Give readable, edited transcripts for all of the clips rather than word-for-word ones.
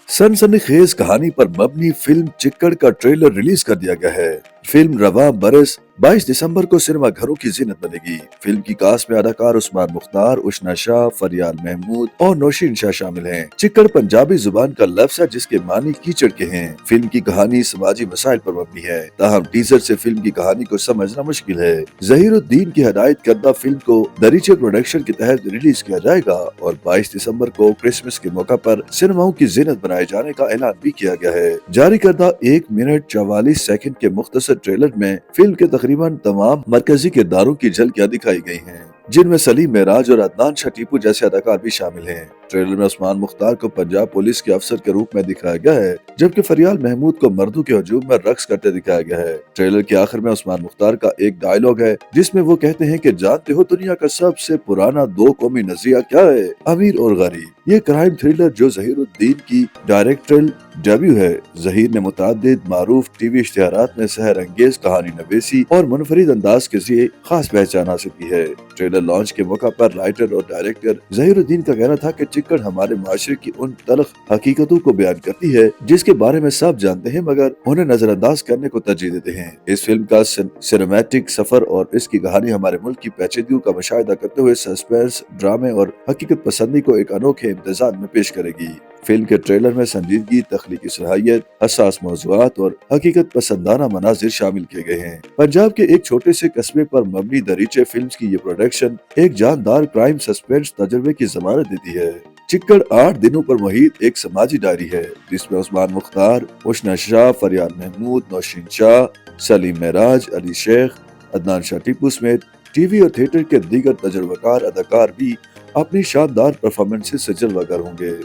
सनसनीखेज कहानी पर मबनी फिल्म चिक्कड़ का ट्रेलर रिलीज कर दिया गया है। फिल्म रवां बरस 22 दिसंबर को सिनेमा घरों की जीनत बनेगी। फिल्म की कास्ट में अदाकार उस्मान मुख्तार, उशना शाह, फरियाल महमूद और नौशीन शाह शामिल हैं। चिक्कड़ पंजाबी जुबान का लफ्ज है जिसके मानी कीचड़ के हैं। फिल्म की कहानी समाजी मसाइल पर मबनी है, ताहम टीजर से फिल्म की कहानी को समझना मुश्किल है। जहीरुद्दीन की हदायत करदा फिल्म को दरीचे प्रोडक्शन के तहत रिलीज किया जाएगा और 22 दिसंबर को क्रिसमस के मौका पर सिनेमाओं की जीनत बनाए जाने का ऐलान भी किया गया है। जारी करदा 1 मिनट 44 सेकंड के मुख्तसर ट्रेलर में फिल्म के तकरीबन तमाम मरकजी किरदारों की झलकियां दिखाई गई हैं, जिनमें सलीम मेराज और अदनान शाह टीपू जैसे अदाकार भी शामिल हैं। ट्रेलर में उस्मान मुख्तार को पंजाब पुलिस के अफसर के रूप में दिखाया गया है, जबकि फरियाल महमूद को मर्दों के हजूम में रक्स करते दिखाया गया है। ट्रेलर के आखिर में उस्मान मुख्तार का एक डायलॉग है जिसमें वो कहते हैं कि जानते हो दुनिया का सबसे पुराना दो कौमी नजरिया क्या है, अमीर और गरीब। ये क्राइम थ्रिलर जो जहीरुद्दीन की डायरेक्टरल डेब्यू है। जहीर ने मुतादिद मारूफ टीवी इश्तिहारात में सहर अंगेज कहानी नवेसी और मुनफरिद अंदाज के जरिए खास पहचान हासिल की है। ट्रेलर लॉन्च के मौका पर राइटर और डायरेक्टर जहीरुद्दीन का कहना था कि चिक्कड़ हमारे माशरे की उन तल्ख हकीकतों को बयान करती है जिसके बारे में सब जानते हैं मगर उन्हें नजरअंदाज करने को तरजीह देते हैं। इस फिल्म का सिनेमैटिक सफर और इसकी कहानी हमारे मुल्क की पेचीदगियों का मुशाहिदा करते हुए सस्पेंस, ड्रामे और हकीकत पसंदी को एक अनोखे इम्तिजाज में पेश करेगी। फिल्म के ट्रेलर में संजीदगी, तख्लीकी सलाहियत, हसास मौज़ूआत और हकीकत पसंदाना मनाजिर शामिल किए गए हैं। पंजाब के एक छोटे से कस्बे पर मबनी दरीचे फिल्म्स की ये प्रोडक्शन एक जानदार क्राइम सस्पेंस तजुर्बे की जमानत देती है। चिक्कड़ 8 दिनों पर मुहित एक समाजी डायरी है जिसमें उस्मान मुख्तार, उशना शाह, फरियाल महमूद, नौशीन शाह, सलीम मेराज, अली शेख, अदनान शाह टीपू समेत टीवी और थिएटर के दीगर तजुर्बेकार अदाकार भी अपनी शानदार परफॉर्मेंसेस से जलवागर होंगे।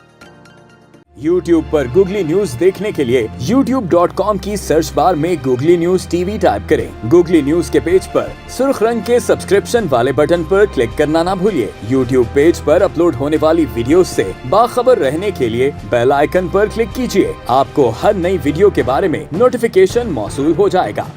YouTube पर गूगली न्यूज देखने के लिए youtube.com की सर्च बार में गूगली न्यूज टीवी टाइप करें। गूगली न्यूज के पेज पर सुर्ख रंग के सब्सक्रिप्शन वाले बटन पर क्लिक करना ना भूलिए। YouTube पेज पर अपलोड होने वाली वीडियोस से बाखबर रहने के लिए बेल आइकन पर क्लिक कीजिए। आपको हर नई वीडियो के बारे में नोटिफिकेशन मौसूल हो जाएगा।